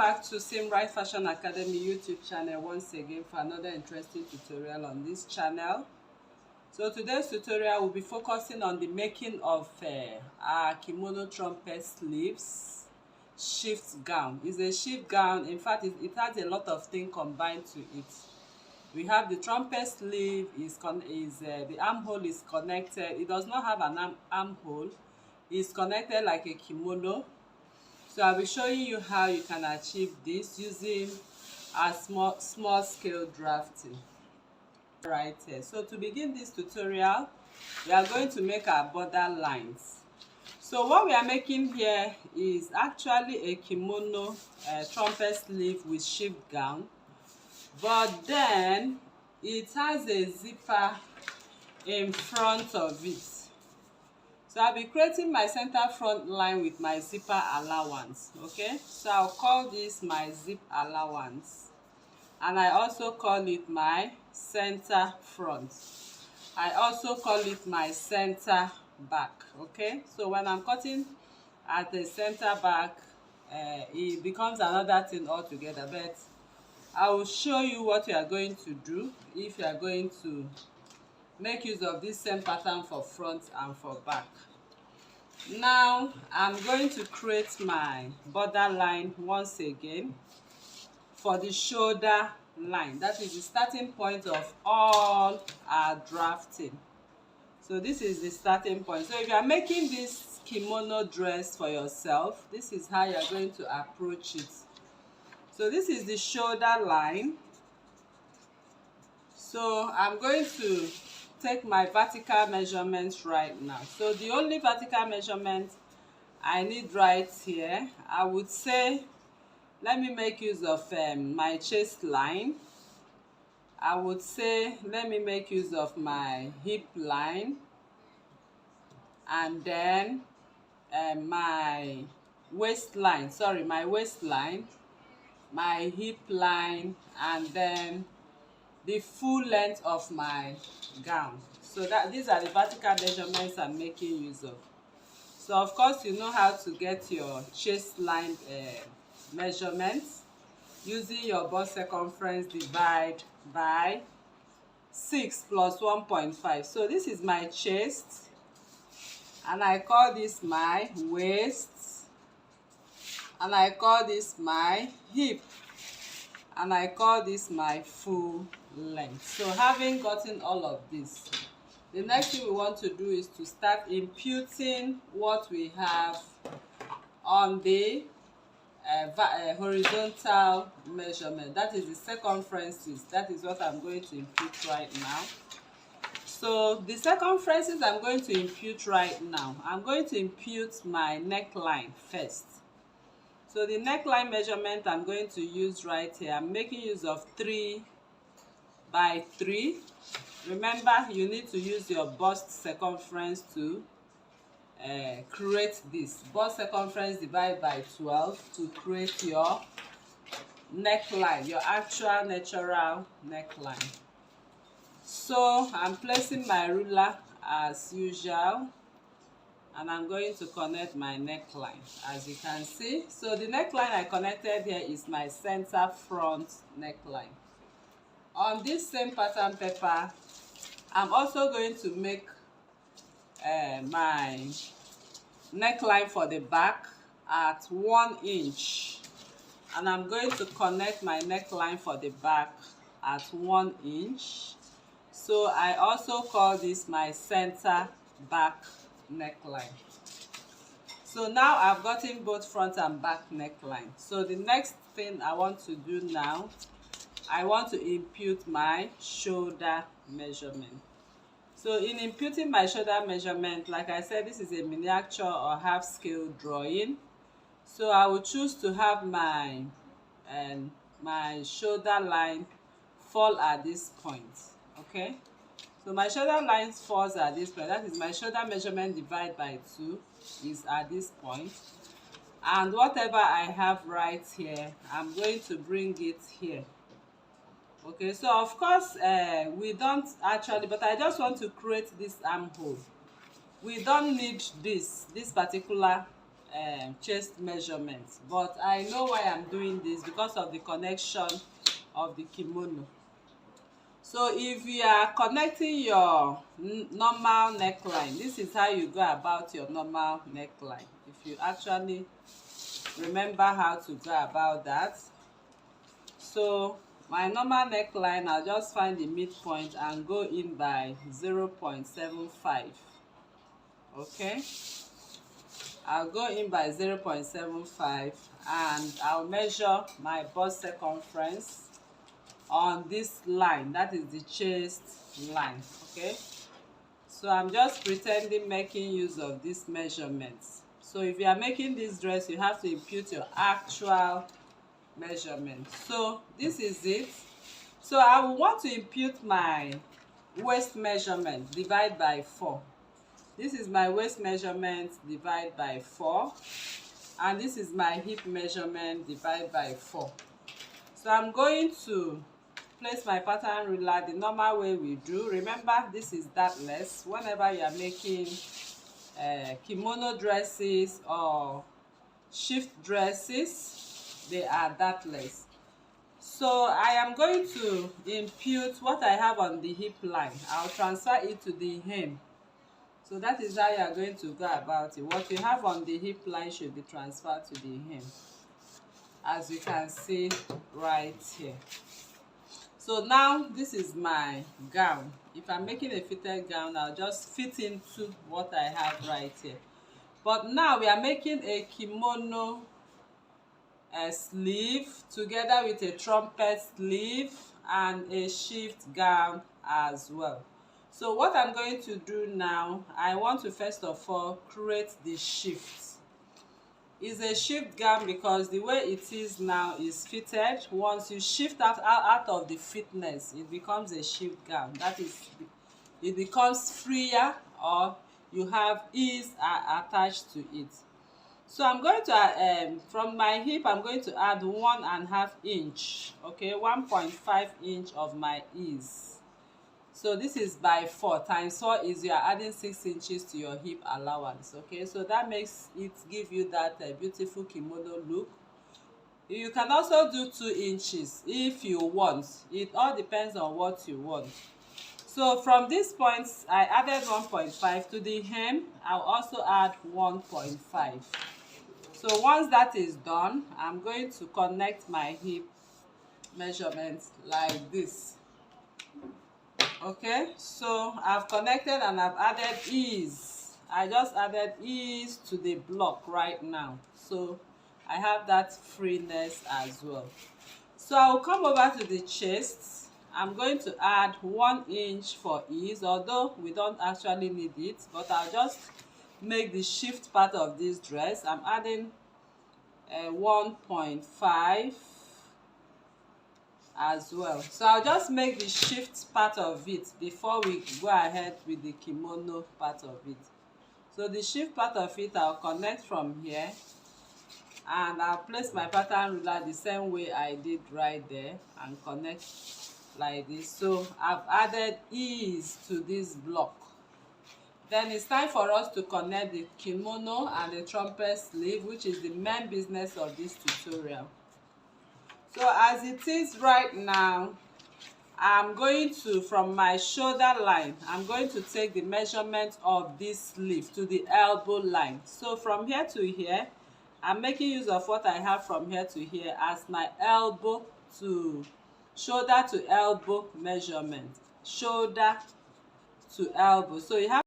Back to Right Fashion Academy YouTube channel once again for another interesting tutorial on this channel. So today's tutorial will be focusing on the making of our kimono trumpet sleeves shift gown. It's a shift gown. In fact, it has a lot of things combined to it. We have the trumpet sleeve, the armhole is connected. It does not have an armhole. It's connected like a kimono. So I'll be showing you how you can achieve this using a small scale drafting right here. So to begin this tutorial, we are going to make our border lines. So what we are making here is actually a kimono trumpet sleeve with shift gown, but then it has a zipper in front of it. So I'll be creating my center front line with my zipper allowance. Okay, so I'll call this my zip allowance, and I also call it my center front. I also call it my center back. Okay, so when I'm cutting at the center back, it becomes another thing altogether, but I will show you what you are going to do if you are going to make use of this same pattern for front and for back. Now I'm going to create my border line once again for the shoulder line. That is the starting point of all our drafting. So this is the starting point. So if you are making this kimono dress for yourself, this is how you are going to approach it. So this is the shoulder line. So I'm going to take my vertical measurements right now. So the only vertical measurement I need right here, I would say, let me make use of my chest line. I would say let me make use of my hip line, and then my waistline, my waistline, my hip line, and then the full length of my gown. So these are the vertical measurements I'm making use of. So of course you know how to get your chest line measurements using your bust circumference divide by 6 plus 1.5. So this is my chest, and I call this my waist, and I call this my hip, and I call this my full length. So having gotten all of this, the next thing we want to do is to start imputing what we have on the horizontal measurement. That is the circumferences. That is what I'm going to impute right now. So the circumferences I'm going to impute right now, I'm going to impute my neckline first. So the neckline measurement I'm going to use right here, I'm making use of 3 by 3. Remember, you need to use your bust circumference to create this. Bust circumference divided by 12 to create your neckline, your actual natural neckline. So I'm placing my ruler as usual, and I'm going to connect my neckline, as you can see. So the neckline I connected here is my center front neckline. On this same pattern paper, I'm also going to make my neckline for the back at 1 inch, and I'm going to connect my neckline for the back at 1 inch. So I also call this my center back neckline. So now I've gotten both front and back neckline. So the next thing I want to do now, I want to impute my shoulder measurement. So in imputing my shoulder measurement, like I said, this is a miniature or half scale drawing. So I will choose to have my shoulder line fall at this point. Okay, so my shoulder line falls at this point. That is my shoulder measurement divided by 2 is at this point. And whatever I have right here, I'm going to bring it here. Okay, so of course we don't actually, but I just want to create this armhole. We don't need this particular chest measurements, but I know why I'm doing this, because of the connection of the kimono. So if you are connecting your normal neckline, this is how you go about your normal neckline. If you actually remember how to go about that. So my normal neckline, I'll just find the midpoint and go in by 0.75. okay, I'll go in by 0.75 and I'll measure my bust circumference on this line, that is the chest line. Okay, so I'm just pretending making use of these measurements. So if you are making this dress, you have to impute your actual measurement. So this is it. So I will want to impute my waist measurement, divide by 4. This is my waist measurement, divide by 4, and this is my hip measurement, divide by 4. So I'm going to place my pattern ruler the normal way we do. Remember, this is dartless. Whenever you are making kimono dresses or shift dresses, they are dartless. So I am going to impute what I have on the hip line. I'll transfer it to the hem. So that is how you are going to go about it. What you have on the hip line should be transferred to the hem, as you can see right here. So now this is my gown. If I'm making a fitted gown, I'll just fit into what I have right here. But now we are making a kimono sleeve together with a trumpet sleeve and a shift gown as well. So what I'm going to do now, I want to first of all create the shift. It's a shift gown because the way it is now is fitted. Once you shift out of the fitness, it becomes a shift gown. That is, it becomes freer, or you have ease attached to it. So I'm going to from my hip, I'm going to add 1.5 inch, okay, 1.5 inch of my ease. So this is by 4 times 4 is you are adding 6 inches to your hip allowance. Okay, so that makes it give you that beautiful kimono look. You can also do 2 inches if you want. It all depends on what you want. So from this point, I added 1.5 to the hem. I'll also add 1.5. So once that is done, I'm going to connect my hip measurements like this. Okay, so I've connected and I've added ease. I just added ease to the block right now. So I have that freeness as well. So I will come over to the chest. I'm going to add 1 inch for ease, although we don't actually need it, but I'll just make the shift part of this dress. I'm adding 1.5 as well. So I'll just make the shift part of it before we go ahead with the kimono part of it. So the shift part of it, I'll connect from here and I'll place my pattern ruler the same way I did right there and connect like this. So I've added ease to this block. Then it's time for us to connect the kimono and the trumpet sleeve, which is the main business of this tutorial. So as it is right now, I'm going to, from my shoulder line, I'm going to take the measurement of this sleeve to the elbow line. So from here to here, I'm making use of what I have from here to here as my elbow to shoulder to elbow measurement. Shoulder to elbow. So you have